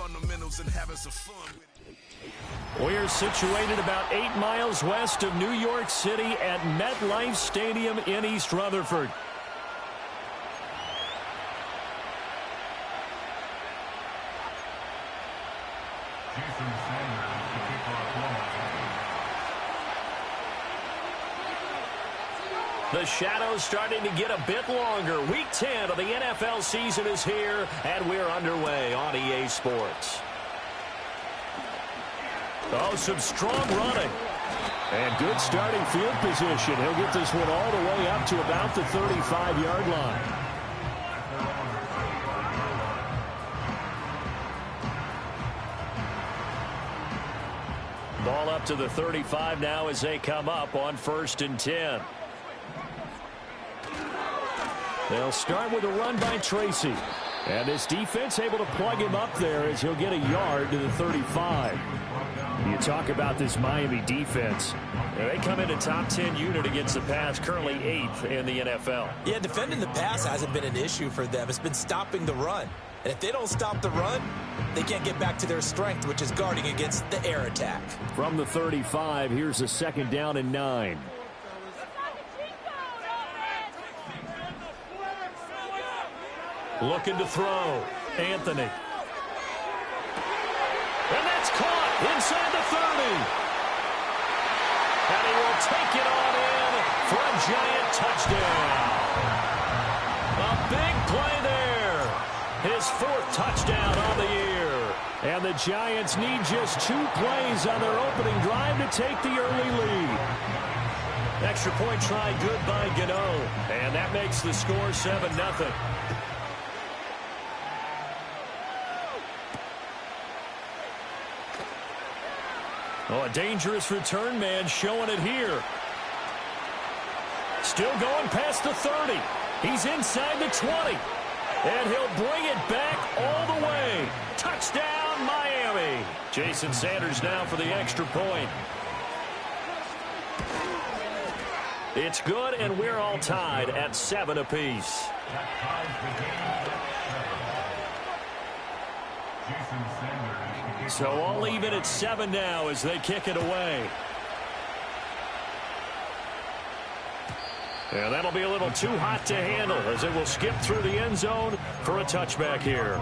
fundamentals and having some fun with it. We're situated about 8 miles west of New York City at MetLife Stadium in East Rutherford. The shadow's starting to get a bit longer. Week 10 of the NFL season is here, and we're underway on EA Sports. Oh, some strong running. And good starting field position. He'll get this one all the way up to about the 35-yard line. Ball up to the 35 now as they come up on 1st and 10. They'll start with a run by Tracy. And this defense able to plug him up there as he'll get a yard to the 35. You talk about this Miami defense. They come in a top 10 unit against the pass, currently 8th in the NFL. Yeah, defending the pass hasn't been an issue for them. It's been stopping the run. And if they don't stop the run, they can't get back to their strength, which is guarding against the air attack. From the 35, here's a 2nd down and 9. Looking to throw. Anthony. And that's caught inside the 30. And he will take it on in for a giant touchdown. A big play there. His 4th touchdown on the year. And the Giants need just 2 plays on their opening drive to take the early lead. Extra point try good by Gano. And that makes the score 7-0. Oh, a dangerous return man showing it here. Still going past the 30. He's inside the 20. And he'll bring it back all the way. Touchdown, Miami. Jason Sanders now for the extra point. It's good, and we're all tied at 7 apiece. So all even at 7 now as they kick it away. And that'll be a little too hot to handle as it will skip through the end zone for a touchback here.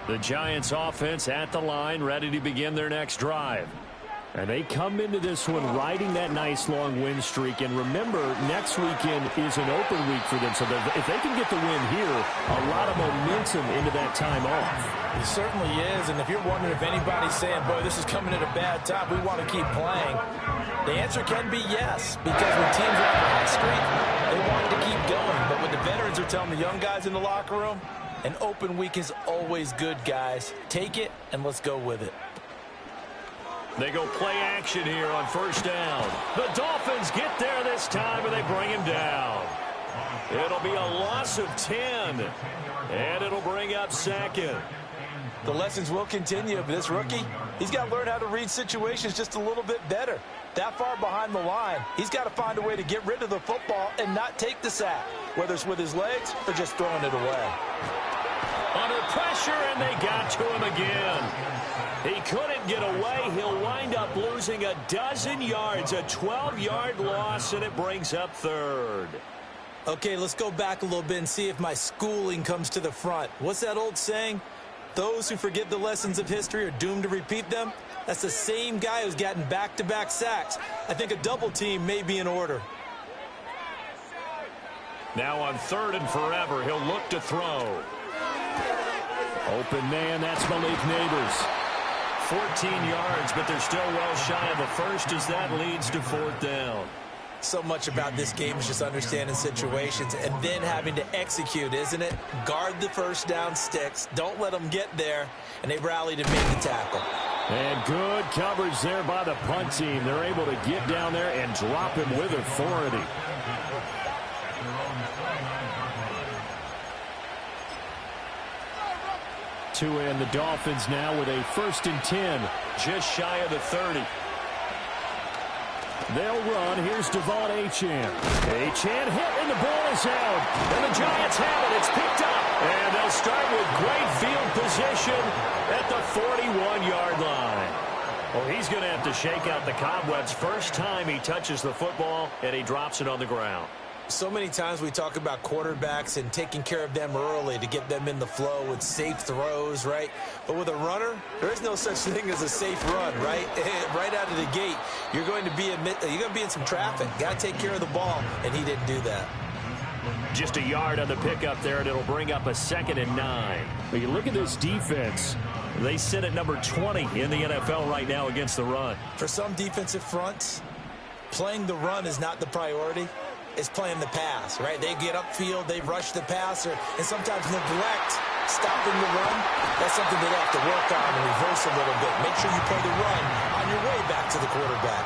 The Giants offense at the line, ready to begin their next drive. And they come into this one riding that nice long win streak. And remember, next weekend is an open week for them. So if they can get the win here, a lot of momentum into that time off. It certainly is. And if you're wondering if anybody's saying, boy, this is coming at a bad time, we want to keep playing, the answer can be yes. Because when teams are on a hot streak, they want to keep going. But when the veterans are telling the young guys in the locker room, an open week is always good, guys. Take it, and let's go with it. They go play action here on 1st down. The Dolphins get there this time, and they bring him down. It'll be a loss of 10, and it'll bring up 2nd. The lessons will continue, but this rookie, he's got to learn how to read situations just a little bit better. That far behind the line, he's got to find a way to get rid of the football and not take the sack, whether it's with his legs or just throwing it away. Under pressure, and they got to him again. He couldn't get away. He'll wind up losing a dozen yards, a 12-yard loss, and it brings up 3rd. Okay, let's go back a little bit and see if my schooling comes to the front. What's that old saying? Those who forget the lessons of history are doomed to repeat them. That's the same guy who's gotten back-to-back sacks. I think a double team may be in order. Now on 3rd and forever, he'll look to throw. Open man, that's Malik Neighbors. 14 yards, but they're still well shy of a first as that leads to 4th down. So much about this game is just understanding situations and then having to execute, isn't it? Guard the 1st down sticks. Don't let them get there. And they rally to make the tackle. And good coverage there by the punt team. They're able to get down there and drop him with authority. 2, and the Dolphins now with a 1st and 10. Just shy of the 30. They'll run. Here's Devon Achane. Achane hit, and the ball is out. And the Giants have it. It's picked up. And they'll start with great field position at the 41-yard line. Well, he's going to have to shake out the cobwebs first time he touches the football, and he drops it on the ground. So many times we talk about quarterbacks and taking care of them early to get them in the flow with safe throws, right? But with a runner, there is no such thing as a safe run, right? Right out of the gate, you're going to be in some traffic. Got to take care of the ball, and he didn't do that. Just a yard on the pickup there, and it'll bring up a 2nd and 9. But you look at this defense. They sit at number 20 in the NFL right now against the run. For some defensive fronts, playing the run is not the priority. It's playing the pass, right? They get upfield, they rush the passer, and sometimes neglect stopping the run. That's something they have to work on and reverse a little bit. Make sure you play the run on your way back to the quarterback.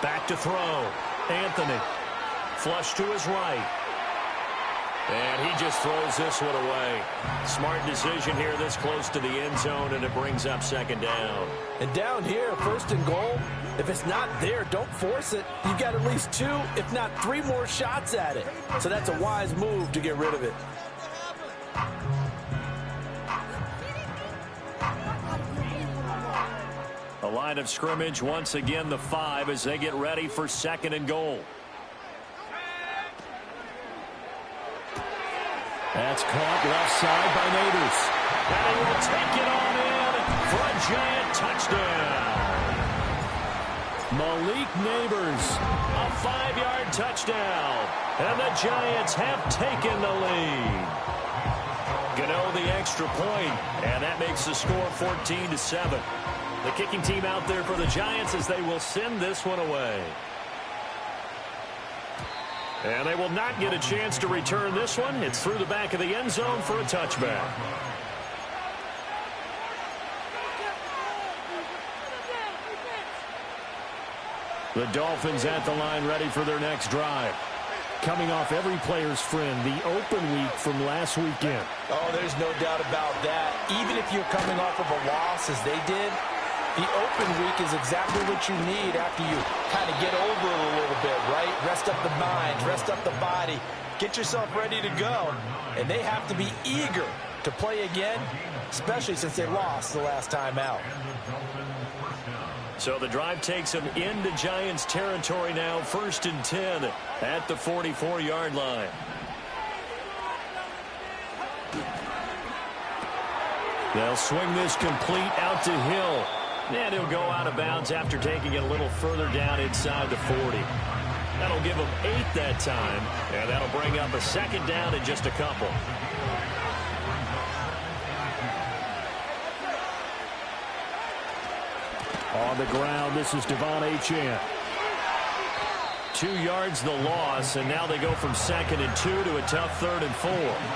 Back to throw. Anthony. Flush to his right. And he just throws this one away. Smart decision here this close to the end zone, and it brings up 2nd down. And down here, 1st and goal, if it's not there, don't force it. You've got at least 2, if not 3 more shots at it. So that's a wise move to get rid of it. A line of scrimmage, once again the 5 as they get ready for 2nd and goal. That's caught left side by Neighbors. And he will take it on in for a Giant touchdown. Malik Neighbors, a 5-yard touchdown. And the Giants have taken the lead. Gano the extra point, and that makes the score 14-7. The kicking team out there for the Giants as they will send this one away. And they will not get a chance to return this one. It's through the back of the end zone for a touchback. The Dolphins at the line ready for their next drive. Coming off every player's friend, the open week from last weekend. Oh, there's no doubt about that. Even if you're coming off of a loss as they did, the open week is exactly what you need after you kind of get over it a little bit, right? Rest up the mind, rest up the body, get yourself ready to go. And they have to be eager to play again, especially since they lost the last time out. So the drive takes them into Giants territory now, 1st and 10 at the 44-yard line. They'll swing this complete out to Hill. And he'll go out of bounds after taking it a little further down inside the 40. That'll give him 8 that time, and that'll bring up a 2nd down in just a couple. On the ground, this is Devon Achane. 2 yards the loss, and now they go from 2nd and 2 to a tough 3rd and 4.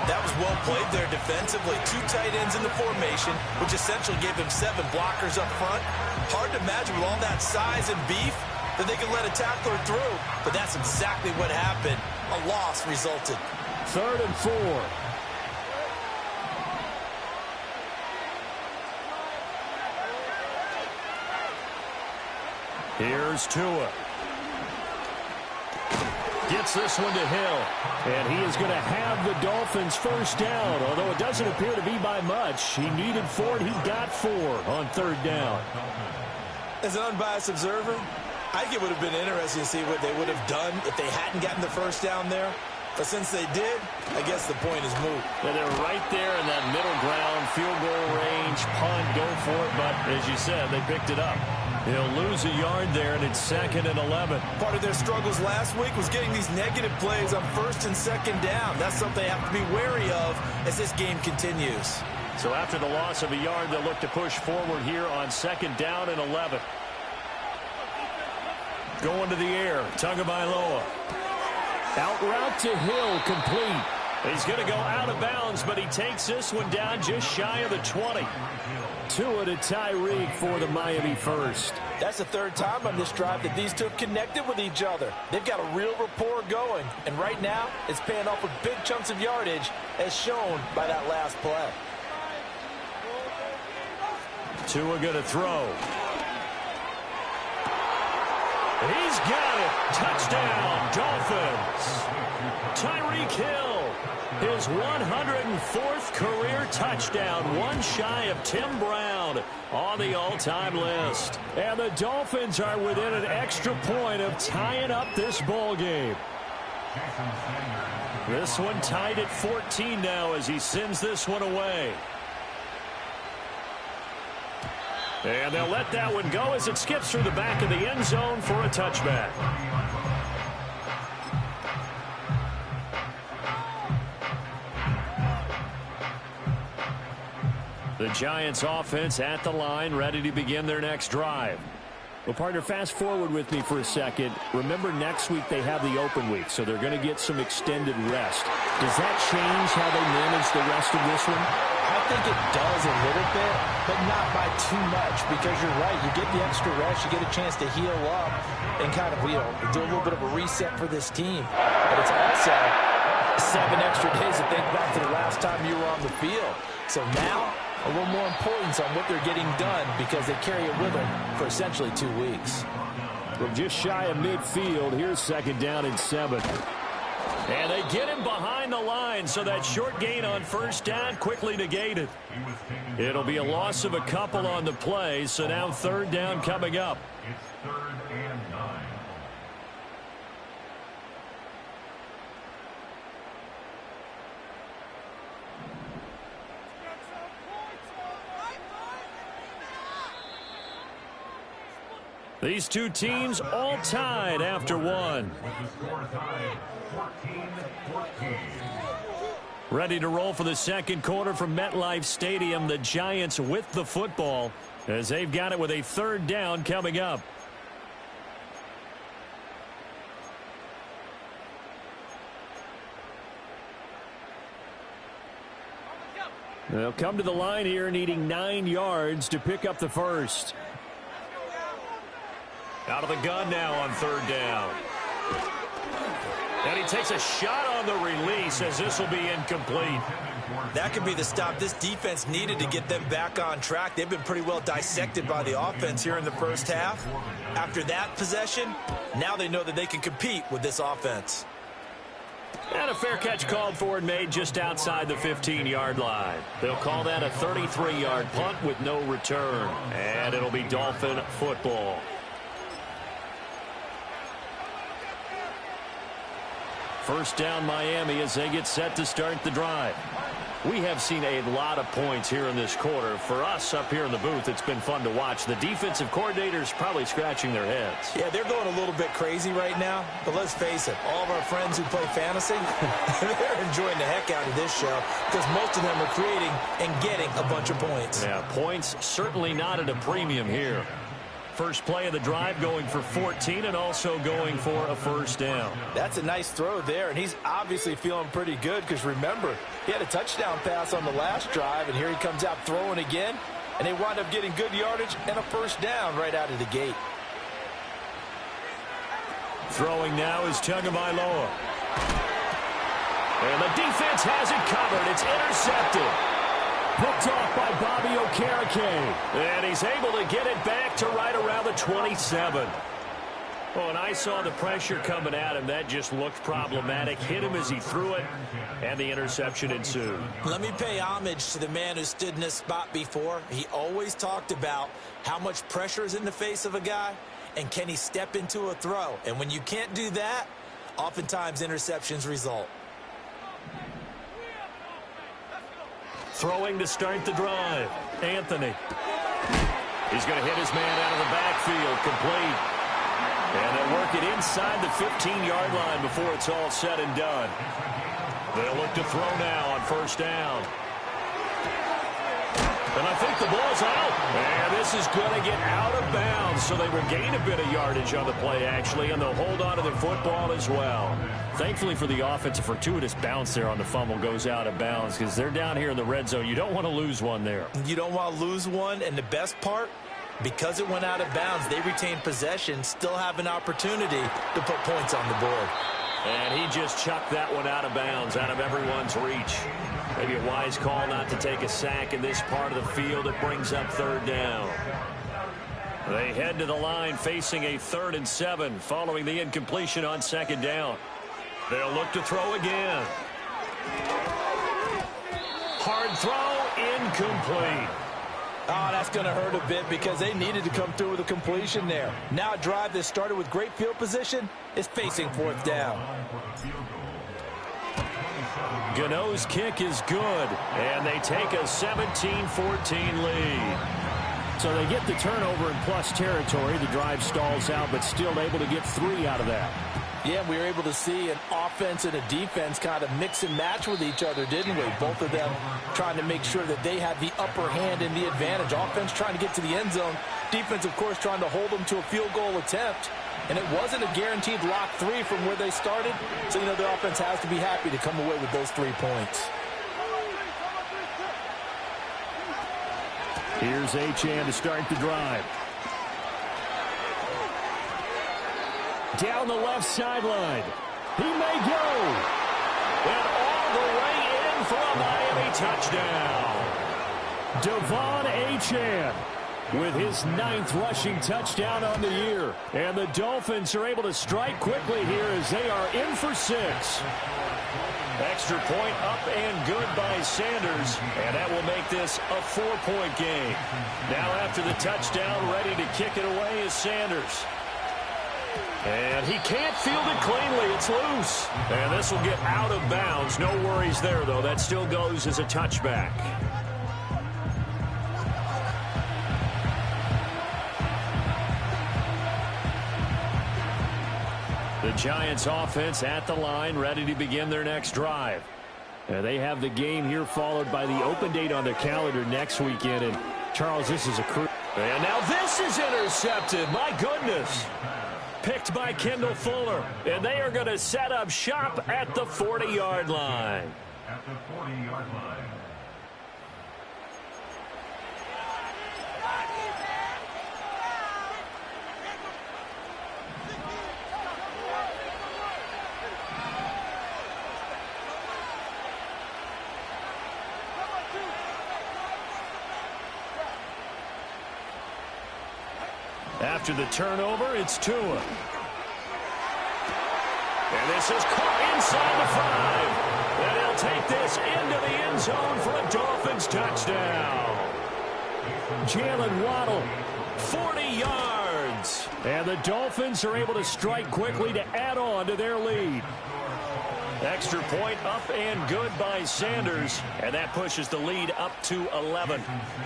That was well played there defensively. 2 tight ends in the formation, which essentially gave them 7 blockers up front. Hard to imagine with all that size and beef that they could let a tackler through, but that's exactly what happened. A loss resulted. 3rd and 4. Here's Tua. Gets this one to Hill. And he is going to have the Dolphins' 1st down, although it doesn't appear to be by much. He needed 4, and he got 4 on 3rd down. As an unbiased observer, I think it would have been interesting to see what they would have done if they hadn't gotten the 1st down there. But since they did, I guess the point is moot. Yeah, they're right there in that middle ground, field goal range, punt, go for it. But as you said, they picked it up. They'll lose a yard there, and it's 2nd and 11. Part of their struggles last week was getting these negative plays on 1st and 2nd down. That's something they have to be wary of as this game continues. So after the loss of a yard, they'll look to push forward here on 2nd down and 11. Going to the air, Tagovailoa. Out route to Hill, complete. He's going to go out of bounds, but he takes this one down just shy of the 20. Tua to Tyreek for the Miami first. That's the third time on this drive that these two have connected with each other. They've got a real rapport going, and right now it's paying off with big chunks of yardage as shown by that last play. Tua going to throw. He's got it. Touchdown, Dolphins. Tyreek Hill, his 104th career touchdown, one shy of Tim Brown on the all-time list. And the Dolphins are within an extra point of tying up this ball game. This one tied at 14 now as he sends this one away. And they'll let that one go as it skips through the back of the end zone for a touchback. The Giants offense at the line, ready to begin their next drive. Well, partner, fast forward with me for a second. Remember, next week they have the open week, so they're going to get some extended rest. Does that change how they manage the rest of this one? I think it does a little bit, but not by too much, because you're right. You get the extra rest, you get a chance to heal up and kind of, do a little bit of a reset for this team. But it's also 7 extra days to think back to the last time you were on the field. So now, a little more importance on what they're getting done because they carry it with them for essentially 2 weeks. From just shy of midfield, here's second down and 7. And they get him behind the line, so that short gain on first down quickly negated. It'll be a loss of a couple on the play, so now third down coming up. It's 3rd and 9. These two teams all tied after one. With the score tied 14-14. Ready to roll for the second quarter from MetLife Stadium. The Giants with the football as they've got it with a third down coming up. They'll come to the line here needing 9 yards to pick up the first. Out of the gun now on third down. And he takes a shot on the release as this will be incomplete. That could be the stop this defense needed to get them back on track. They've been pretty well dissected by the offense here in the first half. After that possession, now they know that they can compete with this offense. And a fair catch called for and made just outside the 15-yard line. They'll call that a 33-yard punt with no return. And it'll be Dolphin football. First down Miami as they get set to start the drive. We have seen a lot of points here in this quarter. For us up here in the booth, it's been fun to watch. The defensive coordinators probably scratching their heads. Yeah, they're going a little bit crazy right now. But let's face it, all of our friends who play fantasy, they're enjoying the heck out of this show because most of them are creating and getting a bunch of points. Yeah, points certainly not at a premium here. First play of the drive going for 14 and also going for a first down. That's a nice throw there, and he's obviously feeling pretty good because remember, he had a touchdown pass on the last drive, and here he comes out throwing again, and they wind up getting good yardage and a first down right out of the gate. Throwing now is Tagovailoa. And the defense has it covered. It's intercepted. Picked off by Bobby Okereke. And he's able to get it back to right around the 27. Oh, and I saw the pressure coming at him. That just looked problematic. Hit him as he threw it, and the interception ensued. Let me pay homage to the man who stood in this spot before. He always talked about how much pressure is in the face of a guy, and can he step into a throw. And when you can't do that, oftentimes interceptions result. Throwing to start the drive. Anthony. He's going to hit his man out of the backfield. Complete. And they'll work it inside the 15-yard line before it's all said and done. They'll look to throw now on first down. And I think the ball's out. And this is going to get out of bounds. So they will gain a bit of yardage on the play, actually, and they'll hold on to the football as well. Thankfully for the offense, a fortuitous bounce there on the fumble goes out of bounds because they're down here in the red zone. You don't want to lose one there. You don't want to lose one, and the best part, because it went out of bounds, they retained possession, still have an opportunity to put points on the board. And he just chucked that one out of bounds, out of everyone's reach. Maybe a wise call not to take a sack in this part of the field. It brings up third down. They head to the line facing a 3rd and 7 following the incompletion on 2nd down. They'll look to throw again. Hard throw, incomplete. Oh, that's going to hurt a bit because they needed to come through with a completion there. Now a drive that started with great field position is facing 4th down. Gano's kick is good, and they take a 17-14 lead. So they get the turnover in plus territory. The drive stalls out, but still able to get 3 out of that. Yeah, we were able to see an offense and a defense kind of mix and match with each other, didn't we? Both of them trying to make sure that they have the upper hand and the advantage. Offense trying to get to the end zone. Defense, of course, trying to hold them to a field goal attempt. And it wasn't a guaranteed lock 3 from where they started. So, you know, the offense has to be happy to come away with those 3 points. Here's Achane to start the drive. Down the left sideline. He may go. And all the way in for a Miami touchdown. Devon Achane with his 9th rushing touchdown on the year. And the Dolphins are able to strike quickly here as they are in for 6. Extra point up and good by Sanders. And that will make this a 4-point game. Now after the touchdown, ready to kick it away is Sanders. And he can't field it cleanly. It's loose. And this will get out of bounds. No worries there, though. That still goes as a touchback. The Giants offense at the line, ready to begin their next drive. They have the game here followed by the open date on their calendar next weekend. And, Charles, this is a crew. And now this is intercepted. My goodness. Picked by Kendall Fuller. And they are going to set up shop at the 40-yard line. At the 40-yard line. After the turnover, it's Tua. And this is caught inside the 5. And he'll take this into the end zone for a Dolphins touchdown. Jalen Waddle, 40 yards. And the Dolphins are able to strike quickly to add on to their lead. Extra point up and good by Sanders. And that pushes the lead up to 11.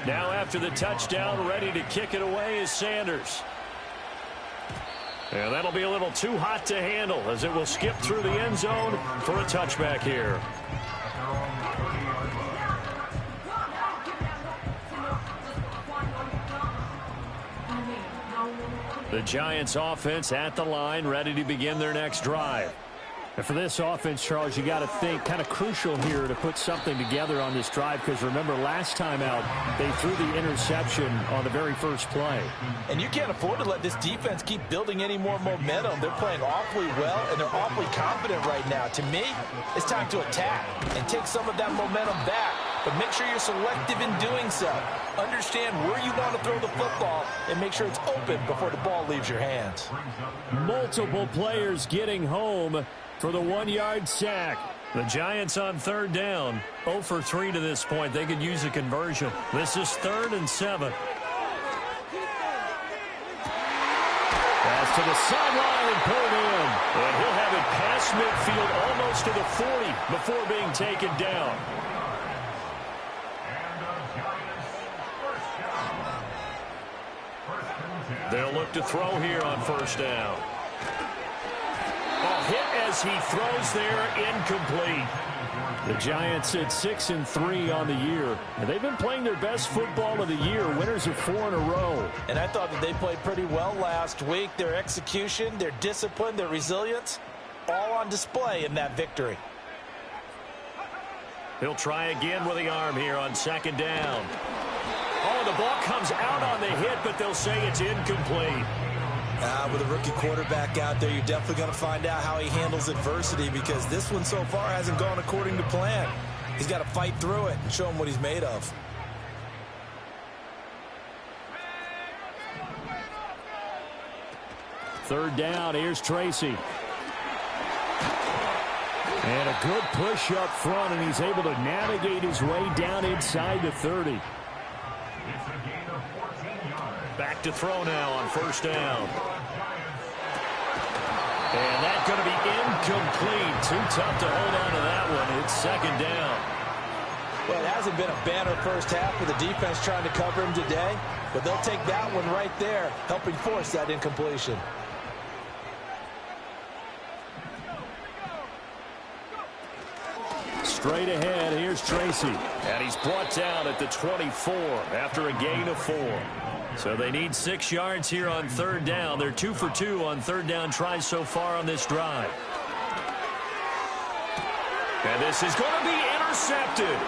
Now after the touchdown, ready to kick it away is Sanders. And that'll be a little too hot to handle as it will skip through the end zone for a touchback here. The Giants offense at the line, ready to begin their next drive. And for this offense, Charles, you got to think kind of crucial here to put something together on this drive because remember last time out they threw the interception on the very first play. And you can't afford to let this defense keep building any more momentum. They're playing awfully well and they're awfully confident right now. To me, it's time to attack and take some of that momentum back. But make sure you're selective in doing so. Understand where you want to throw the football and make sure it's open before the ball leaves your hands. Multiple players getting home for the 1-yard sack. The Giants on 3rd down. 0 for 3 to this point. They could use a conversion. This is 3rd and 7. Pass to the sideline and pulled in. And he'll have it past midfield almost to the 40 before being taken down. They'll look to throw here on 1st down. A hit as he throws there, incomplete. The Giants at 6-3 on the year. And they've been playing their best football of the year. Winners of 4 in a row. And I thought that they played pretty well last week. Their execution, their discipline, their resilience, all on display in that victory. He'll try again with the arm here on 2nd down. Oh, the ball comes out on the hit, but they'll say it's incomplete. With a rookie quarterback out there, you're definitely going to find out how he handles adversity, because this one so far hasn't gone according to plan. He's got to fight through it and show him what he's made of. Third down, here's Tracy. And a good push up front, and he's able to navigate his way down inside the 30. Back to throw now on 1st down. And that's going to be incomplete. Too tough to hold on to that one. It's 2nd down. Well, it hasn't been a banner first half with the defense trying to cover him today, but they'll take that one right there, helping force that incompletion. Straight ahead, here's Tracy. And he's brought down at the 24 after a gain of 4. So they need 6 yards here on 3rd down. They're 2 for 2 on 3rd down tries so far on this drive. And this is going to be intercepted.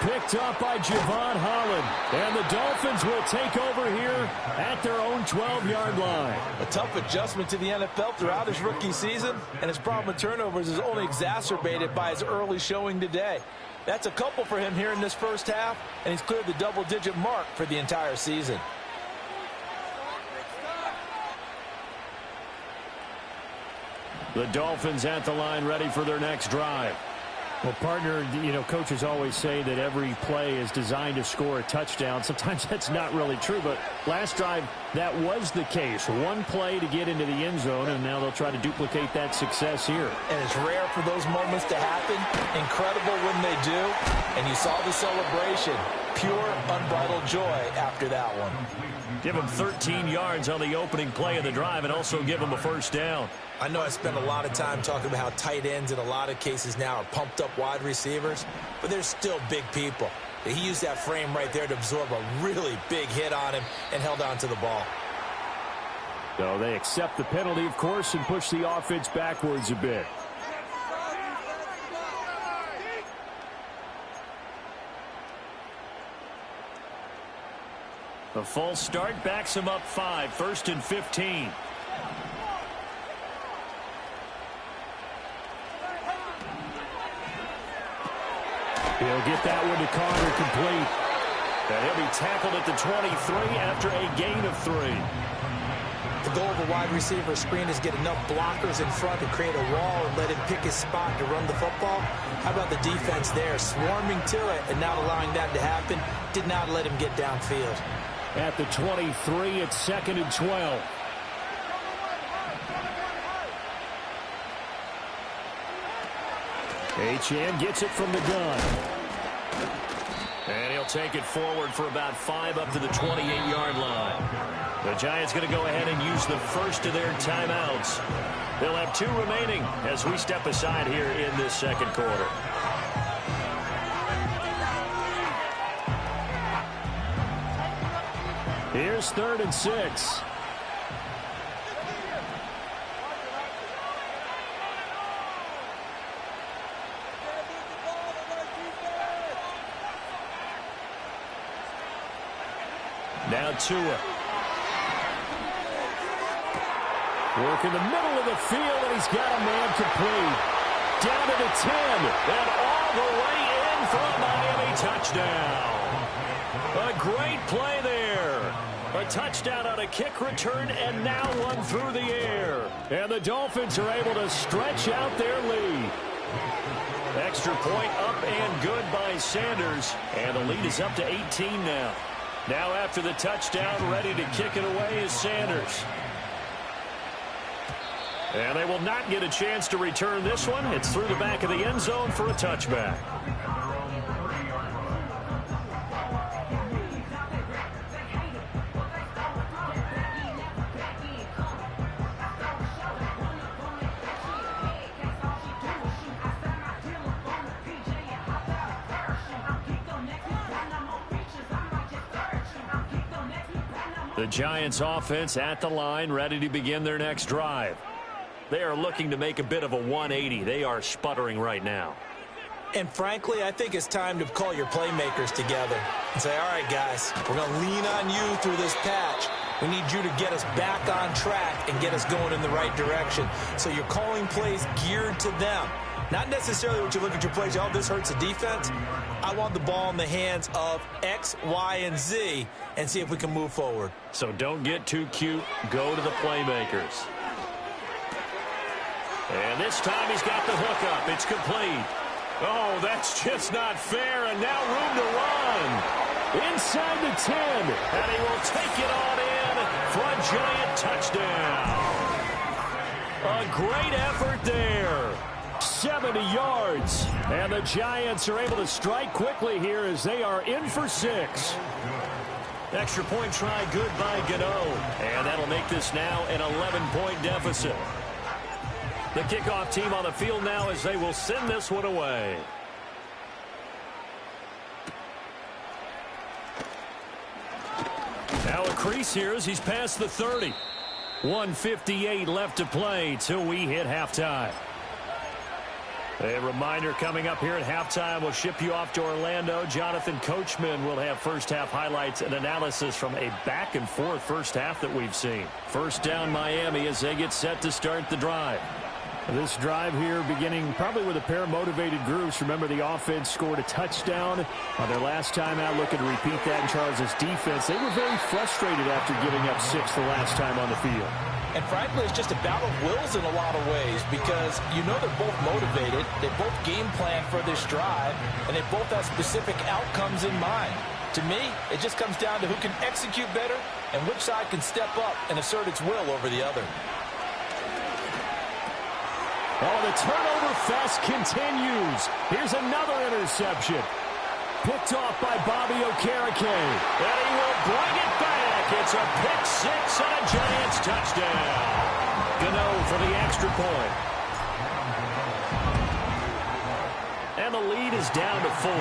Picked up by Javon Holland. And the Dolphins will take over here at their own 12-yard line. A tough adjustment to the NFL throughout his rookie season, and his problem with turnovers is only exacerbated by his early showing today. That's a couple for him here in this first half, and he's cleared the double-digit mark for the entire season. The Dolphins at the line, ready for their next drive. Well, partner, you know, coaches always say that every play is designed to score a touchdown. Sometimes that's not really true, but last drive, that was the case. One play to get into the end zone, and now they'll try to duplicate that success here. And it's rare for those moments to happen. Incredible when they do. And you saw the celebration. Pure, unbridled joy after that one. Give him 13 yards on the opening play of the drive and also give him a 1st down. I know I spend a lot of time talking about how tight ends in a lot of cases now are pumped up wide receivers, but they're still big people. He used that frame right there to absorb a really big hit on him and held on to the ball. So they accept the penalty, of course, and push the offense backwards a bit. The false start backs him up 5, 1st and 15. He'll get that one to Carter, complete. And he'll be tackled at the 23 after a gain of 3. The goal of a wide receiver screen is get enough blockers in front to create a wall and let him pick his spot to run the football. How about the defense there, swarming to it and not allowing that to happen? Did not let him get downfield. At the 23, it's 2nd and 12. Achane gets it from the gun. And he'll take it forward for about 5 up to the 28-yard line. The Giants going to go ahead and use the first of their timeouts. They'll have 2 remaining as we step aside here in this 2nd quarter. Here's 3rd and 6. Now Tua. Work in the middle of the field, and he's got a man complete. Down to the 10, and all the way in for a Miami touchdown. A great play there. A touchdown on a kick return, and now one through the air. And the Dolphins are able to stretch out their lead. Extra point up and good by Sanders. And the lead is up to 18 now. Now after the touchdown, ready to kick it away is Sanders. And they will not get a chance to return this one. It's through the back of the end zone for a touchback. The Giants offense at the line, ready to begin their next drive. They are looking to make a bit of a 180. They are sputtering right now. And frankly, I think it's time to call your playmakers together and say, all right, guys, we're going to lean on you through this patch. We need you to get us back on track and get us going in the right direction. So you're calling plays geared to them. Not necessarily what you look at your plays, oh, this hurts the defense. I want the ball in the hands of X, Y, and Z and see if we can move forward. So don't get too cute. Go to the playmakers. And this time he's got the hookup. It's complete. Oh, that's just not fair. And now room to run. Inside the 10. And he will take it on in for a Giant touchdown. A great effort there. 70 yards. And the Giants are able to strike quickly here as they are in for 6. Extra point try good by Gano. And that'll make this now an 11-point deficit. The kickoff team on the field now as they will send this one away. Now a crease here as he's past the 30. 1:58 left to play till we hit halftime. A reminder coming up here at halftime. We'll ship you off to Orlando. Jonathan Coachman will have first-half highlights and analysis from a back-and-forth first half that we've seen. First down Miami as they get set to start the drive. This drive here beginning probably with a pair of motivated groups. Remember, the offense scored a touchdown on their last time out, looking to repeat that in Charles' defense. They were very frustrated after giving up 6 the last time on the field. And frankly, it's just a battle of wills in a lot of ways because you know they're both motivated. They both game plan for this drive, and they both have specific outcomes in mind. To me, it just comes down to who can execute better and which side can step up and assert its will over the other. Oh, the turnover fest continues. Here's another interception. Picked off by Bobby Okereke. And he will bring it back. It's a pick 6 and a Giants touchdown. Gano for the extra point. And the lead is down to 4.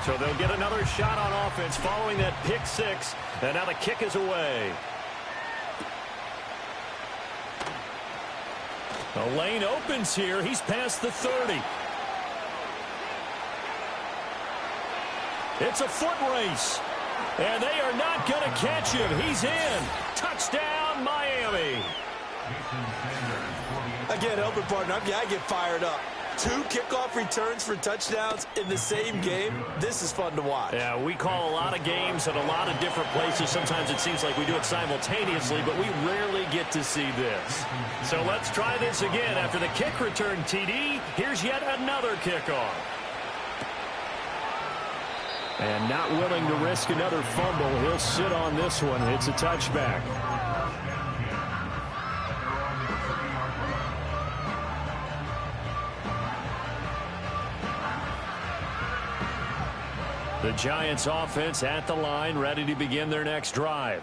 So they'll get another shot on offense following that pick 6. And now the kick is away. The lane opens here. He's past the 30. It's a foot race. And they are not going to catch him. He's in. Touchdown, Miami. Again, helping partner, I get fired up. 2 kickoff returns for touchdowns in the same game. This is fun to watch. Yeah, we call a lot of games at a lot of different places. Sometimes it seems like we do it simultaneously, but we rarely get to see this. So let's try this again. After the kick return, TD, here's yet another kickoff. And not willing to risk another fumble. He'll sit on this one. It's a touchback. The Giants offense at the line, ready to begin their next drive.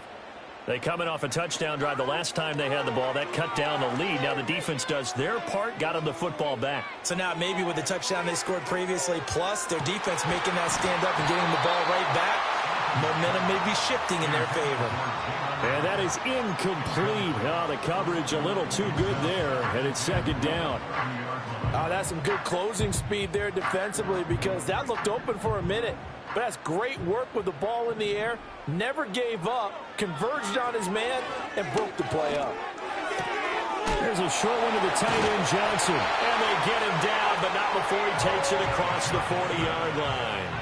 They coming off a touchdown drive the last time they had the ball. That cut down the lead. Now the defense does their part, got them the football back. So now maybe with the touchdown they scored previously, plus their defense making that stand up and getting the ball right back, momentum may be shifting in their favor. And that is incomplete. Oh, the coverage a little too good there, and it's second down. Oh, that's some good closing speed there defensively because that looked open for a minute. But that's great work with the ball in the air. Never gave up, converged on his man, and broke the play up. There's a short one to the tight end, Johnson. And they get him down, but not before he takes it across the 40-yard line.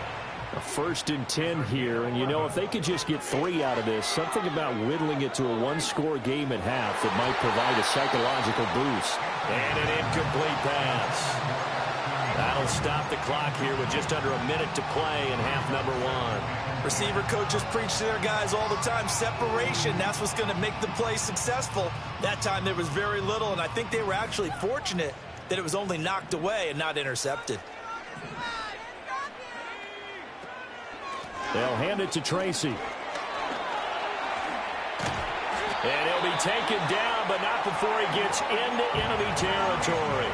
A 1st and 10 here, and you know, if they could just get 3 out of this, something about whittling it to a 1-score game at half that might provide a psychological boost. And an incomplete pass. That'll stop the clock here with just under a minute to play in half number 1. Receiver coaches preach to their guys all the time. Separation, that's what's going to make the play successful. That time there was very little, and I think they were actually fortunate that it was only knocked away and not intercepted. They'll hand it to Tracy. And he'll be taken down, but not before he gets into enemy territory.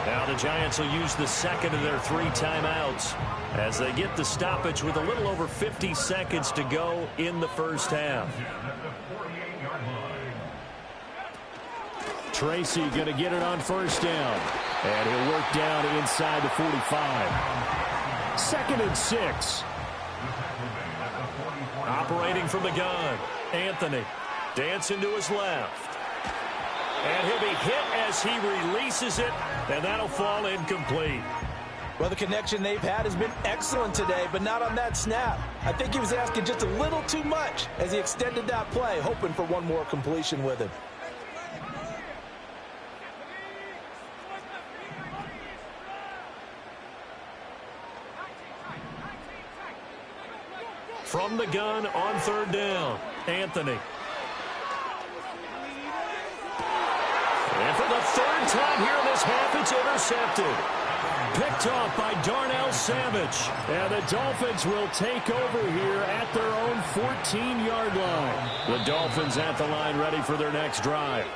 Now the Giants will use the second of their 3 timeouts as they get the stoppage with a little over 50 seconds to go in the first half. Tracy going to get it on first down. And he'll work down inside the 45. 2nd and 6. Operating from the gun, Anthony dancing to his left. And he'll be hit as he releases it, and that'll fall incomplete. Well, the connection they've had has been excellent today, but not on that snap. I think he was asking just a little too much as he extended that play, hoping for one more completion with him. From the gun on 3rd down, Anthony. And for the 3rd time here in this half, it's intercepted. Picked off by Darnell Savage. And the Dolphins will take over here at their own 14-yard line. The Dolphins at the line ready for their next drive.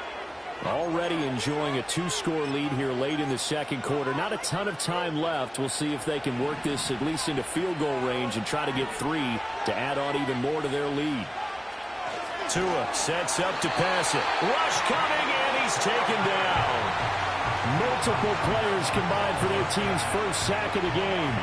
Already enjoying a 2-score lead here late in the 2nd quarter. Not a ton of time left. We'll see if they can work this at least into field goal range and try to get 3 to add on even more to their lead. Tua sets up to pass it. Rush coming, and he's taken down. Multiple players combined for their team's first sack of the game.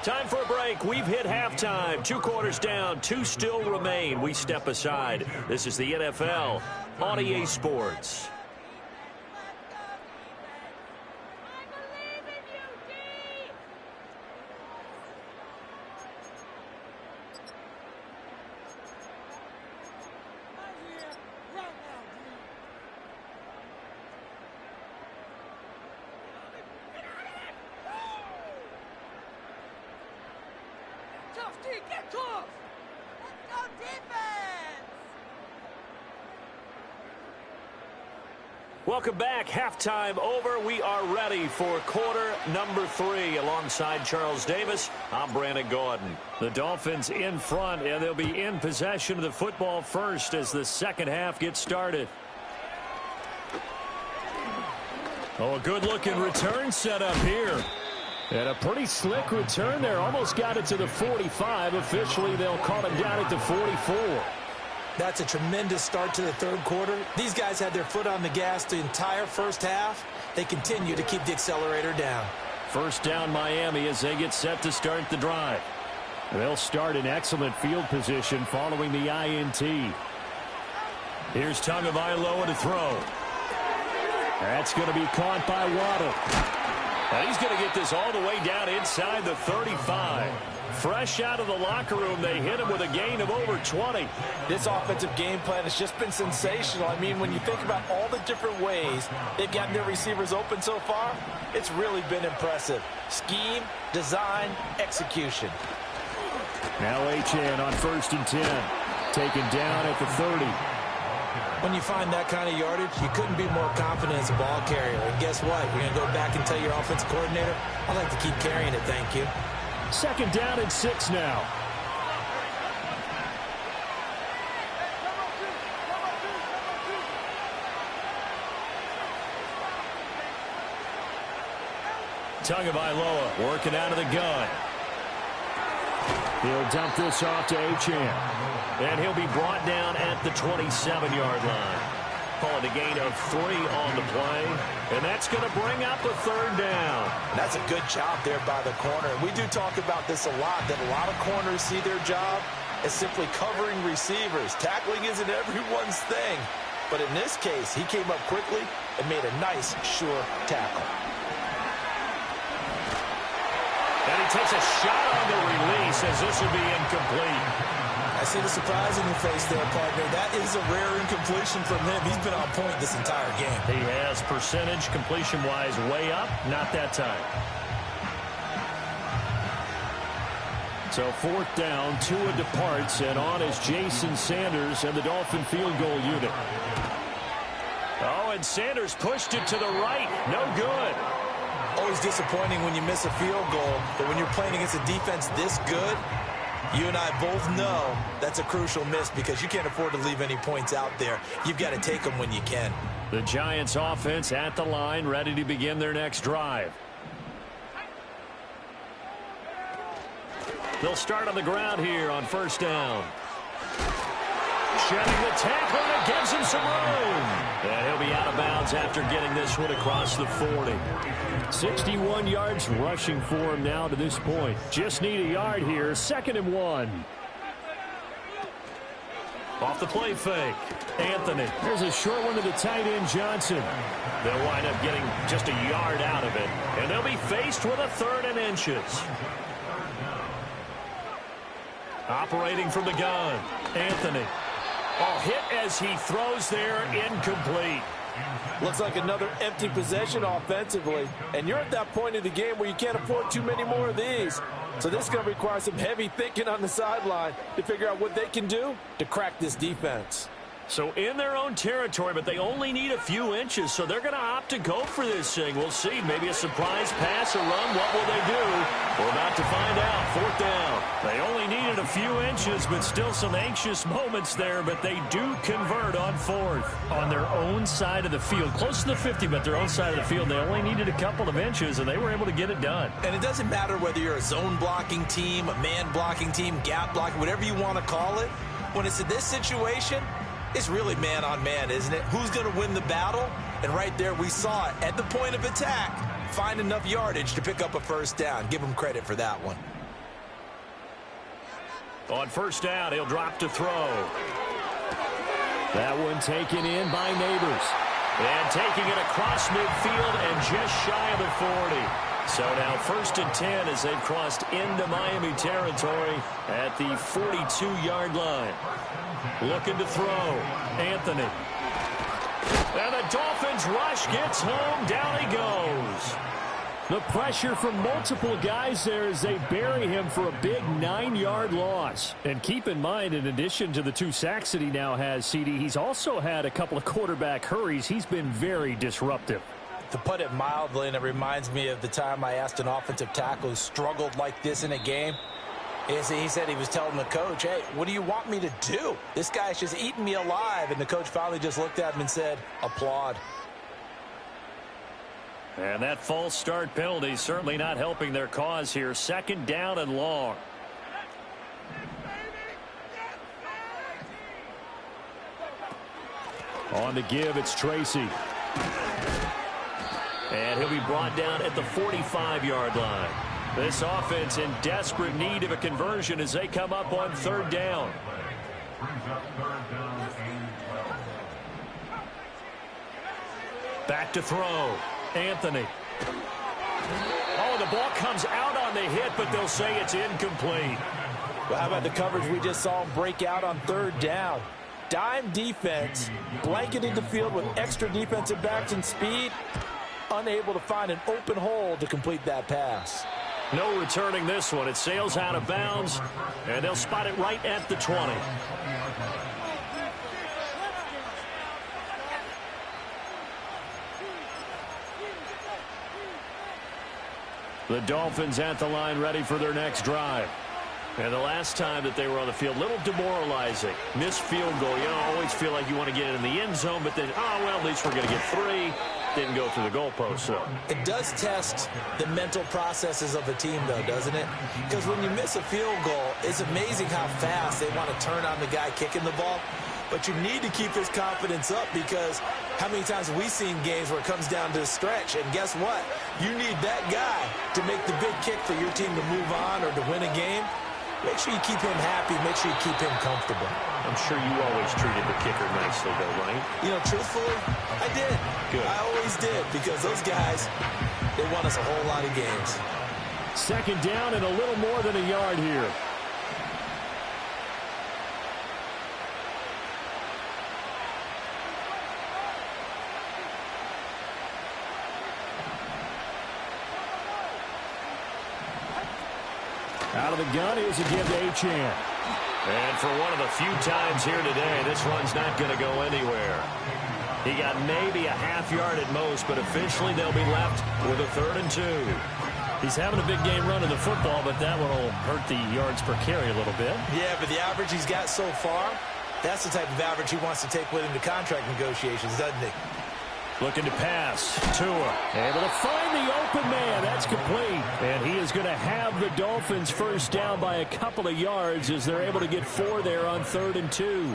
Time for a break. We've hit halftime. 2 quarters down. 2 still remain. We step aside. This is the NFL on EA Sports. Get close! Let's go defense! Welcome back. Halftime over. We are ready for quarter number 3. Alongside Charles Davis, I'm Brandon Gordon. The Dolphins in front, and they'll be in possession of the football first as the 2nd half gets started. Oh, a good-looking return set up here. And a pretty slick return there. Almost got it to the 45. Officially, they'll call him down at the 44. That's a tremendous start to the 3rd quarter. These guys had their foot on the gas the entire first half. They continue to keep the accelerator down. First down, Miami, as they get set to start the drive. They'll start in excellent field position following the INT. Here's Tagovailoa to throw. That's going to be caught by Waddle. And he's going to get this all the way down inside the 35. Fresh out of the locker room, they hit him with a gain of over 20. This offensive game plan has just been sensational. I mean, when you think about all the different ways they've gotten their receivers open so far, it's really been impressive. Scheme, design, execution. Now Achane on 1st and 10. Taken down at the 30. When you find that kind of yardage, you couldn't be more confident as a ball carrier. And guess what? You're going to go back and tell your offensive coordinator, I'd like to keep carrying it, thank you. 2nd down and 6 now. Tagovailoa working out of the gun. He'll dump this off to Achane. And he'll be brought down at the 27-yard line. Call it a gain of 3 on the play. And that's going to bring up a 3rd down. That's a good job there by the corner. And we do talk about this a lot, that a lot of corners see their job as simply covering receivers. Tackling isn't everyone's thing. But in this case, he came up quickly and made a nice, sure tackle. And he takes a shot on the release as this will be incomplete. I see the surprise in your face there, partner. That is a rare incompletion from him. He's been on point this entire game. He has percentage completion-wise way up. Not that time. So 4th down, Tua departs, and on is Jason Sanders and the Dolphin field goal unit. Oh, and Sanders pushed it to the right. No good. always disappointing when you miss a field goal, but when you're playing against a defense this good, you and I both know that's a crucial miss because you can't afford to leave any points out there. You've got to take them when you can. The Giants offense at the line, ready to begin their next drive. They'll start on the ground here on first down. Shedding the tackle, and it gives him some room. And he'll be out of bounds after getting this one across the 40. 61 yards rushing for him now to this point. Just need a yard here, 2nd and 1. Off the play fake, Anthony. There's a short one to the tight end, Johnson. They'll wind up getting just a yard out of it. And they'll be faced with a 3rd and inches. Operating from the gun, Anthony. Oh, hit as he throws there, incomplete. Looks like another empty possession offensively. And you're at that point in the game where you can't afford too many more of these. So this is going to require some heavy thinking on the sideline to figure out what they can do to crack this defense. So in their own territory, but they only need a few inches, so they're going to opt to go for this thing. We'll see. Maybe a surprise pass or run. What will they do? We're about to find out. 4th down. They only needed a few inches, but still some anxious moments there, but they do convert on 4th. On their own side of the field. Close to the 50, but their own side of the field. They only needed a couple of inches, and they were able to get it done. And it doesn't matter whether you're a zone blocking team, a man blocking team, gap blocking, whatever you want to call it. When it's in this situation, it's really man-on-man, isn't it? Who's going to win the battle? And right there, we saw it. At the point of attack, find enough yardage to pick up a 1st down. Give him credit for that one. On 1st down, he'll drop to throw. That one taken in by Neighbors. And taking it across midfield and just shy of the 40. So now 1st and 10 as they've crossed into Miami territory at the 42-yard line. Looking to throw. Anthony. And the Dolphins rush gets home. Down he goes. The pressure from multiple guys there as they bury him for a big 9-yard loss. And keep in mind, in addition to the 2 sacks that he now has, CD, he's also had a couple of quarterback hurries. He's been very disruptive. To put it mildly, and it reminds me of the time I asked an offensive tackle who struggled like this in a game. He said he was telling the coach, hey, what do you want me to do? This guy's just eating me alive. And the coach finally just looked at him and said, applaud. And that false start penalty certainly not helping their cause here. 2nd down and long. On the give, it's Tracy. And he'll be brought down at the 45-yard line. This offense in desperate need of a conversion as they come up on 3rd down. Back to throw. Anthony. Oh, the ball comes out on the hit, but they'll say it's incomplete. Well, how about the coverage we just saw him break out on 3rd down? Dime defense, blanketed the field with extra defensive backs and speed, unable to find an open hole to complete that pass. No returning this one. It sails out of bounds, and they'll spot it right at the 20. The Dolphins at the line ready for their next drive. And the last time that they were on the field, a little demoralizing. Missed field goal. You don't always feel like you want to get it in the end zone, but then, oh, well, at least we're going to get 3. Didn't go through the goalpost, so. It does test the mental processes of a team, though, doesn't it? Because when you miss a field goal, it's amazing how fast they want to turn on the guy kicking the ball. But you need to keep his confidence up because how many times have we seen games where it comes down to a stretch? And guess what? You need that guy to make the big kick for your team to move on or to win a game. Make sure you keep him happy. Make sure you keep him comfortable. I'm sure you always treated the kicker nicely, though, right? You know, truthfully, I did. Good. I always did because those guys, they won us a whole lot of games. 2nd down and a little more than a yard here. Out of the gun, here's a give to Achane. And for one of the few times here today, this run's not going to go anywhere. He got maybe a half yard at most, but officially they'll be left with a 3rd and 2. He's having a big game running the football, but that one will hurt the yards per carry a little bit. Yeah, but the average he's got so far, that's the type of average he wants to take with him to contract negotiations, doesn't he? Looking to pass. Tua able to find the open man. That's complete. And he is going to have the Dolphins first down by a couple of yards as they're able to get 4 there on 3rd and 2.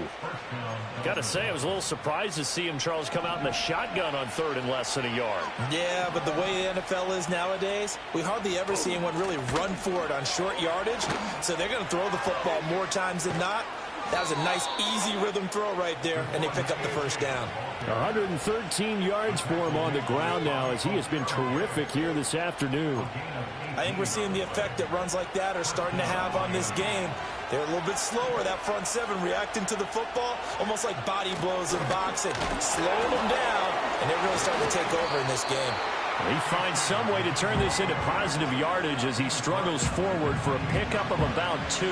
Got to say, I was a little surprised to see him, Charles, come out in the shotgun on 3rd and less than a yard. Yeah, but the way the NFL is nowadays, we hardly ever see anyone really run for it on short yardage. So they're going to throw the football more times than not. That was a nice, easy rhythm throw right there, and they pick up the first down. 113 yards for him on the ground now as he has been terrific here this afternoon. I think we're seeing the effect that runs like that are starting to have on this game. They're a little bit slower, that front seven, reacting to the football, almost like body blows in boxing, slowing them down, and they're really starting to take over in this game. He finds some way to turn this into positive yardage as he struggles forward for a pickup of about 2.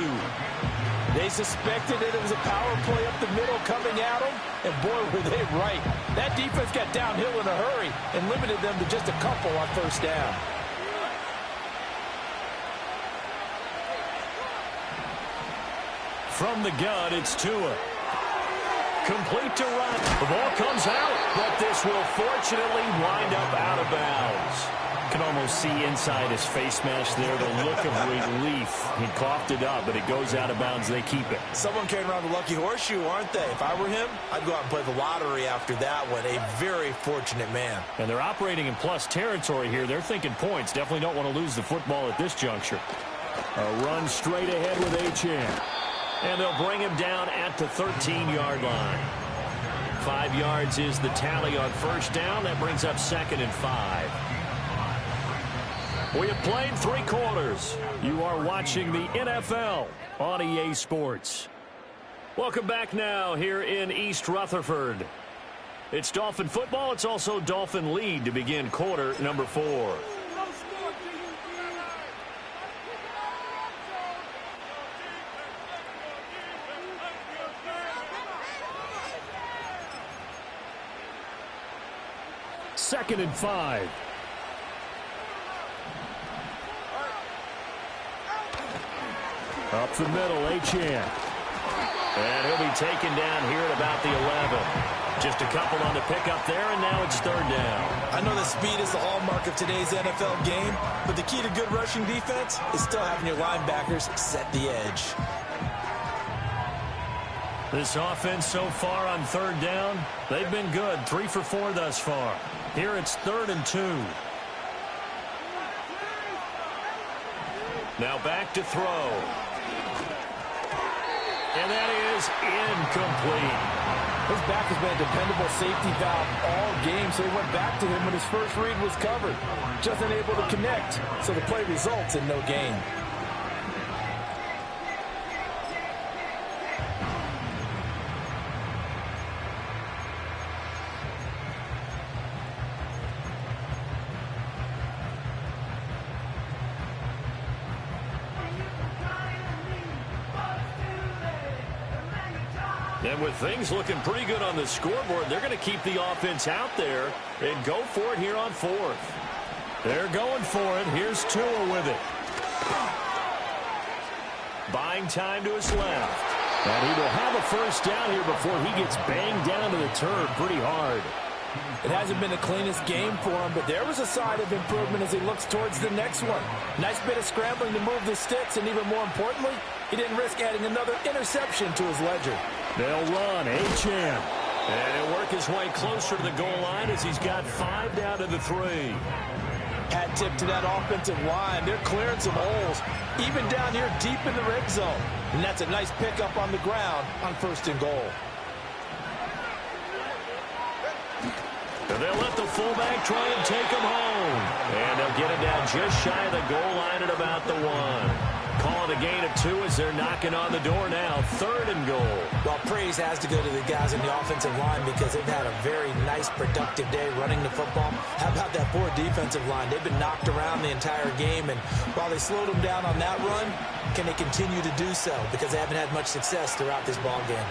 They suspected that it was a power play up the middle coming at them, and boy, were they right. That defense got downhill in a hurry and limited them to just a couple on first down. From the gun, it's Tua. Complete to run. The ball comes out, but this will fortunately wind up out of bounds. Can almost see inside his face mask there the look of relief. He coughed it up, but it goes out of bounds. They keep it. Someone carrying around the lucky horseshoe, aren't they? If I were him, I'd go out and play the lottery after that one. A very fortunate man. And they're operating in plus territory here. They're thinking points. Definitely don't want to lose the football at this juncture. A run straight ahead with Achane. And they'll bring him down at the 13-yard line. 5 yards is the tally on first down. That brings up 2nd and 5. We have played 3 quarters. You are watching the NFL on EA Sports. Welcome back now here in East Rutherford. It's Dolphin football. It's also Dolphin lead to begin quarter number 4. Second and 5. Up the middle, Achane. And he'll be taken down here at about the 11. Just a couple on the pickup there, and now it's 3rd down. I know that speed is the hallmark of today's NFL game, but the key to good rushing defense is still having your linebackers set the edge. This offense so far on 3rd down, they've been good. 3 for 4 thus far. Here it's 3rd and 2. Now back to throw. And that is incomplete. His back has been a dependable safety valve all game, so he went back to him when his first read was covered. Just unable to connect, so the play results in no gain. And with things looking pretty good on the scoreboard, they're going to keep the offense out there and go for it here on 4th. They're going for it. Here's Tua with it. Buying time to his left. And he will have a first down here before he gets banged down to the turf pretty hard. It hasn't been the cleanest game for him, but there was a sign of improvement as he looks towards the next one. Nice bit of scrambling to move the sticks, and even more importantly, he didn't risk adding another interception to his ledger. They'll run, Achane. And he'll work his way closer to the goal line as he's got 5 down to the 3. Hat tip to that offensive line. They're clearing some holes, even down here deep in the red zone. And that's a nice pickup on the ground on 1st and goal. And they'll let the fullback try and take him home. And they'll get him down just shy of the goal line at about the 1. Call it a gain of 2 as they're knocking on the door now. 3rd and goal. Well, praise has to go to the guys in the offensive line because they've had a very nice, productive day running the football. How about that poor defensive line? They've been knocked around the entire game, and while they slowed them down on that run, can they continue to do so? Because they haven't had much success throughout this ball game.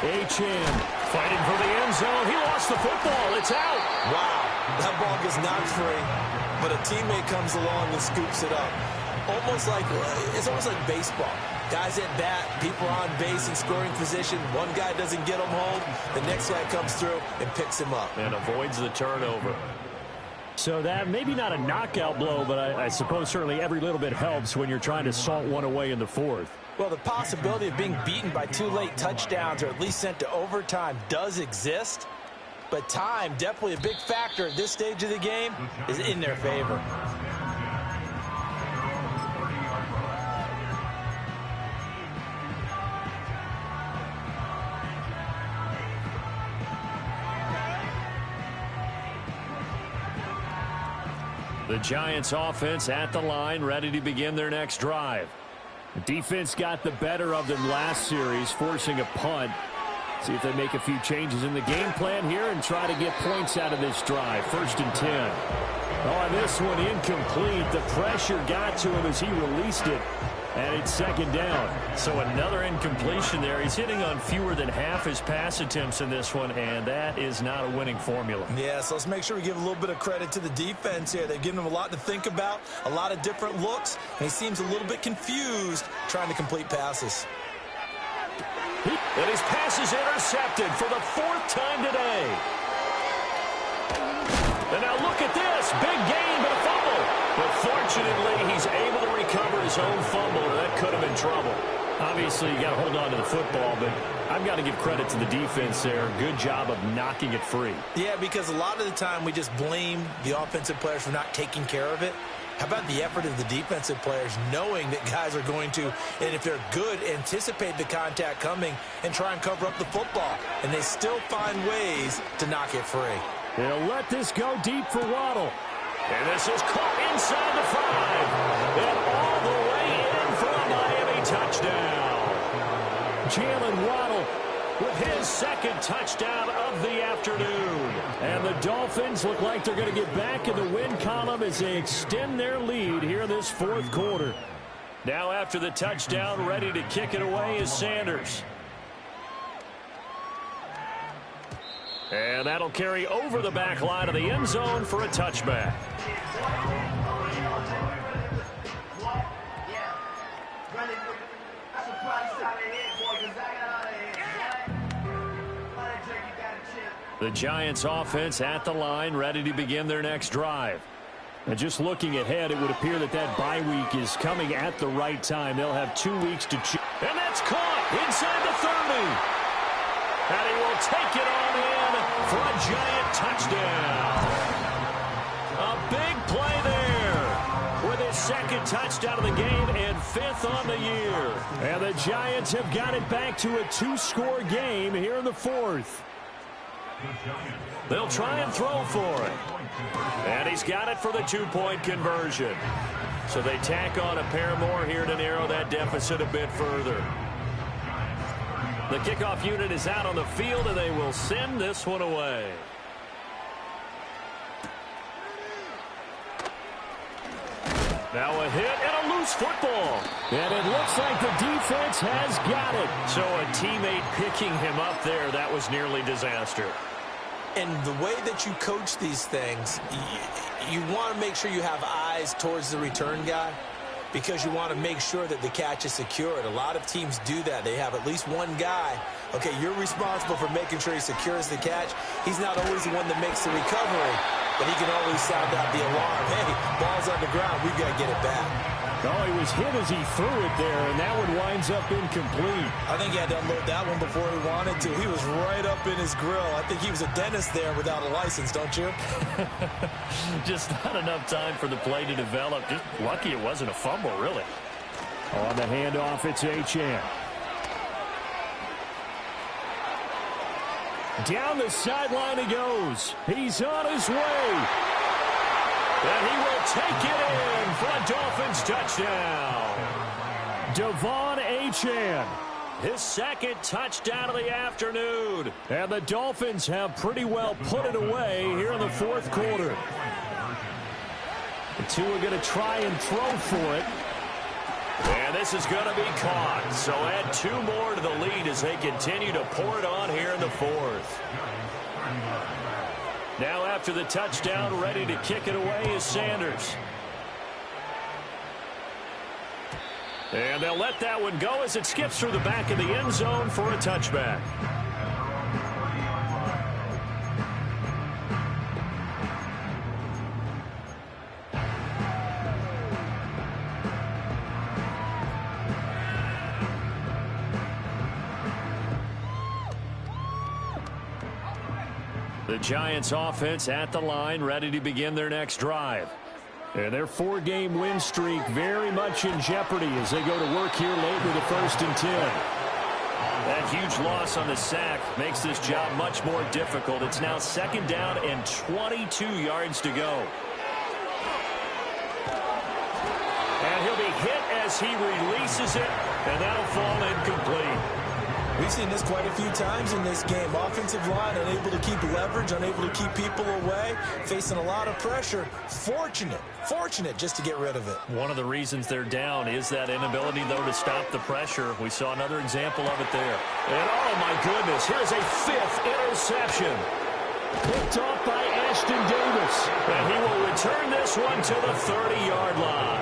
Achane fighting for the end zone. He lost the football. It's out. Wow, that ball gets knocked free, but a teammate comes along and scoops it up. It's almost like baseball. Guys at bat, people on base in scoring position. One guy doesn't get him home. The next guy comes through and picks him up. And avoids the turnover. So that maybe not a knockout blow, but I suppose certainly every little bit helps when you're trying to salt one away in the fourth. Well, the possibility of being beaten by 2 late touchdowns or at least sent to overtime does exist. But time, definitely a big factor at this stage of the game, is in their favor. The Giants offense at the line, ready to begin their next drive. The defense got the better of them last series, forcing a punt. See if they make a few changes in the game plan here and try to get points out of this drive. 1st and 10. Oh, and this one incomplete. The pressure got to him as he released it. And it's 2nd down. So another incompletion there. He's hitting on fewer than half his pass attempts in this one, and that is not a winning formula. Yeah, so let's make sure we give a little bit of credit to the defense here. They've given him a lot to think about, a lot of different looks, and he seems a little bit confused trying to complete passes. And his pass is intercepted for the 4th time today. And now look at this. Big gain, but a fumble. But fortunately, he's able to recover his own fumble, or that could have been trouble. Obviously, you got to hold on to the football, but I've got to give credit to the defense there. Good job of knocking it free. Yeah, because a lot of the time we just blame the offensive players for not taking care of it. How about the effort of the defensive players knowing that guys are going to, and if they're good, anticipate the contact coming and try and cover up the football. And they still find ways to knock it free. They'll let this go deep for Waddle. And this is caught inside the 5. And all the way in for a Miami touchdown. Jalen Waddle with his 2nd touchdown of the afternoon. And the Dolphins look like they're going to get back in the win column as they extend their lead here in this 4th quarter. Now after the touchdown, ready to kick it away is Sanders. And that'll carry over the back line of the end zone for a touchback. The Giants offense at the line, ready to begin their next drive. And just looking ahead, it would appear that bye week is coming at the right time. They'll have 2 weeks to choose. And that's caught inside the 30. And he will take it on in for a Giant touchdown. A big play there with his 2nd touchdown of the game and 5th on the year. And the Giants have got it back to a 2-score game here in the 4th. They'll try and throw for it. And he's got it for the 2-point conversion. So they tack on a pair more here to narrow that deficit a bit further. The kickoff unit is out on the field, and they will send this one away. Now a hit and a loose football. And it looks like the defense has got it. So a teammate picking him up there, that was nearly disaster. And the way that you coach these things, you want to make sure you have eyes towards the return guy because you want to make sure that the catch is secured. A lot of teams do that. They have at least one guy. Okay, you're responsible for making sure he secures the catch. He's not always the one that makes the recovery, but he can always sound out the alarm. Hey, ball's on the ground. We've got to get it back. Oh, he was hit as he threw it there, and that one winds up incomplete. I think he had to unload that one before he wanted to. He was right up in his grill. I think he was a dentist there without a license, don't you? Just not enough time for the play to develop. Just lucky it wasn't a fumble, really. On the handoff, it's Achane. Down the sideline he goes. He's on his way. And he will take it in for a Dolphins touchdown. Devon Achane. His 2nd touchdown of the afternoon. And the Dolphins have pretty well put it away here in the 4th quarter. The two are going to try and throw for it. And this is going to be caught. So add 2 more to the lead as they continue to pour it on here in the 4th. Now after the touchdown, ready to kick it away is Sanders. And they'll let that one go as it skips through the back of the end zone for a touchback. The Giants offense at the line, ready to begin their next drive. And their 4-game win streak very much in jeopardy as they go to work here late with the 1st and 10. That huge loss on the sack makes this job much more difficult. It's now 2nd down and 22 yards to go. And he'll be hit as he releases it, and that'll fall incomplete. We've seen this quite a few times in this game. Offensive line unable to keep leverage, unable to keep people away, facing a lot of pressure. Fortunate just to get rid of it. One of the reasons they're down is that inability, though, to stop the pressure. We saw another example of it there. And, oh, my goodness, here's a 5th interception. Picked off by Ashton Davis. And he will return this one to the 30-yard line.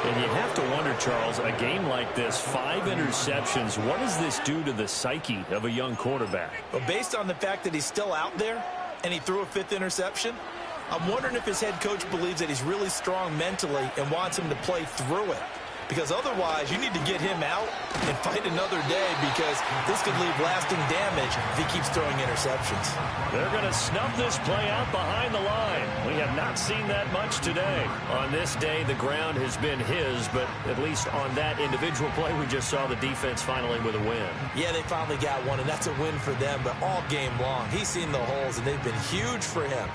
And you have to wonder, Charles, a game like this, 5 interceptions, what does this do to the psyche of a young quarterback? Well, based on the fact that he's still out there and he threw a 5th interception, I'm wondering if his head coach believes that he's really strong mentally and wants him to play through it. Because otherwise, you need to get him out and fight another day, because this could leave lasting damage if he keeps throwing interceptions. They're going to snuff this play out behind the line. We have not seen that much today. On this day, the ground has been his, but at least on that individual play, we just saw the defense finally with a win. Yeah, they finally got one, and that's a win for them, but all game long, he's seen the holes, and they've been huge for him.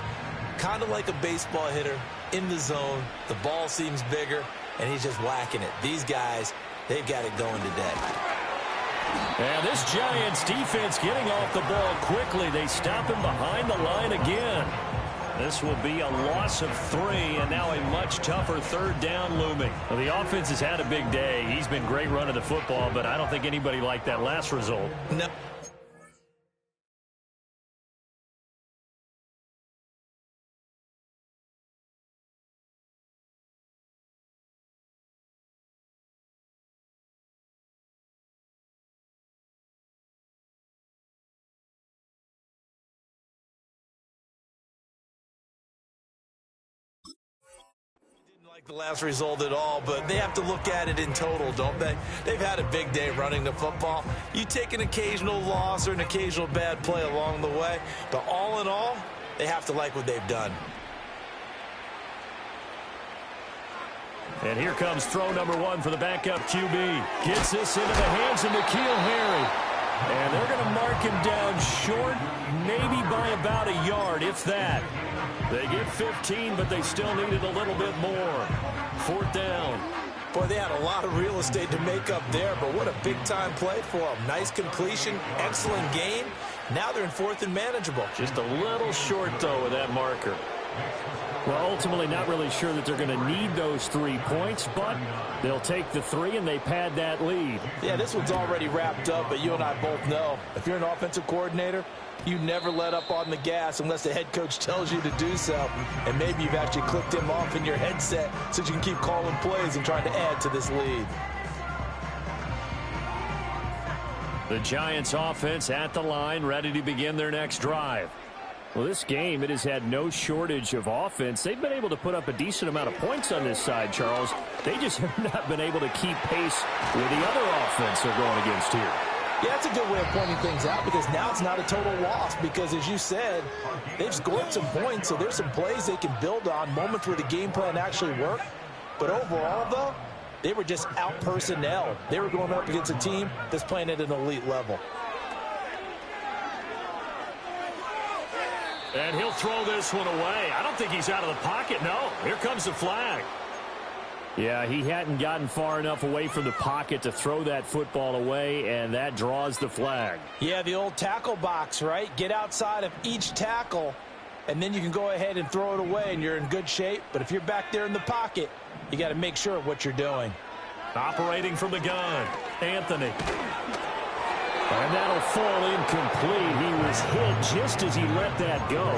Kind of like a baseball hitter in the zone. The ball seems bigger, and he's just whacking it. These guys, they've got it going today. And this Giants defense getting off the ball quickly. They stop him behind the line again. This will be a loss of 3, and now a much tougher 3rd down looming. Well, the offense has had a big day. He's been great running the football, but I don't think anybody liked that last result. No. Like the last result at all, but they have to look at it in total, don't they? They've had a big day running the football. You take an occasional loss or an occasional bad play along the way, but all in all, they have to like what they've done. And here comes throw number 1 for the backup QB. Gets this into the hands of N'Keal Harry. And they're going to mark him down short, maybe by about a yard, if that. They get 15, but they still needed a little bit more. 4th down. Boy, they had a lot of real estate to make up there, but what a big-time play for them. Nice completion, excellent game. Now they're in 4th and manageable. Just a little short, though, with that marker. Well, ultimately not really sure that they're going to need those 3 points, but they'll take the 3 and they pad that lead. Yeah, this one's already wrapped up, but you and I both know if you're an offensive coordinator, you never let up on the gas unless the head coach tells you to do so. And maybe you've actually clicked him off in your headset so you can keep calling plays and trying to add to this lead. The Giants offense at the line, ready to begin their next drive. Well, this game, it has had no shortage of offense. They've been able to put up a decent amount of points on this side, Charles. They just have not been able to keep pace with the other offense they're going against here. Yeah, that's a good way of pointing things out, because now it's not a total loss, because as you said, they've scored some points, so there's some plays they can build on, moments where the game plan actually worked. But overall, though, they were just out-personnel. They were going up against a team that's playing at an elite level. And he'll throw this one away. I don't think he's out of the pocket. No, here comes the flag. Yeah, he hadn't gotten far enough away from the pocket to throw that football away, and that draws the flag. Yeah, the old tackle box, right? Get outside of each tackle, and then you can go ahead and throw it away, and you're in good shape. But if you're back there in the pocket, you got to make sure of what you're doing. Operating from the gun, Anthony. And that'll fall incomplete. He was hit just as he let that go.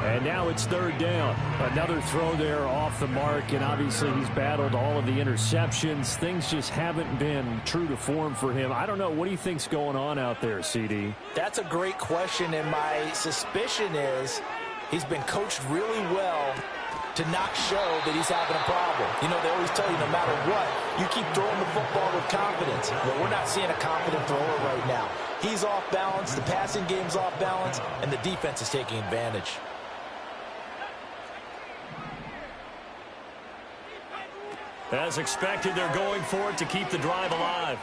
And now it's third down. Another throw there off the mark, and obviously he's battled all of the interceptions. Things just haven't been true to form for him. I don't know. What do you think's going on out there, CD? That's a great question, and my suspicion is he's been coached really well to not show that he's having a problem. You know, they always tell you no matter what, you keep throwing the football with confidence. But we're not seeing a confident thrower right now. He's off balance, the passing game's off balance, and the defense is taking advantage. As expected, they're going for it to keep the drive alive.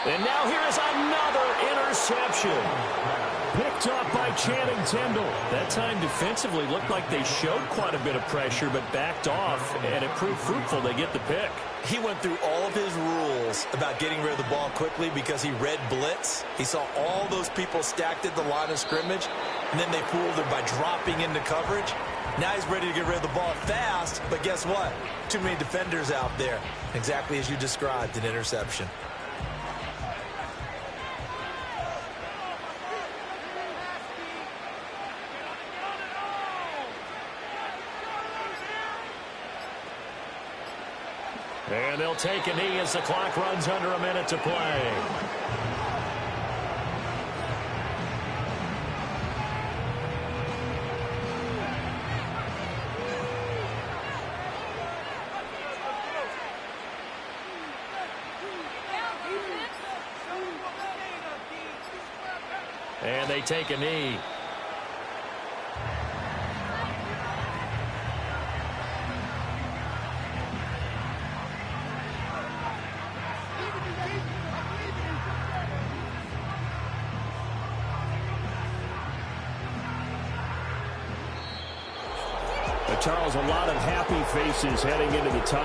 And now here is another interception. Picked up by Channing Tindall. That time defensively looked like they showed quite a bit of pressure but backed off, and it proved fruitful. They get the pick. He went through all of his rules about getting rid of the ball quickly because he read blitz. He saw all those people stacked at the line of scrimmage, and then they fooled him by dropping into coverage. Now he's ready to get rid of the ball fast, but guess what? Too many defenders out there. Exactly as you described, an interception. And they'll take a knee as the clock runs under a minute to play. And they take a knee. Charles, a lot of happy faces heading into the tunnel.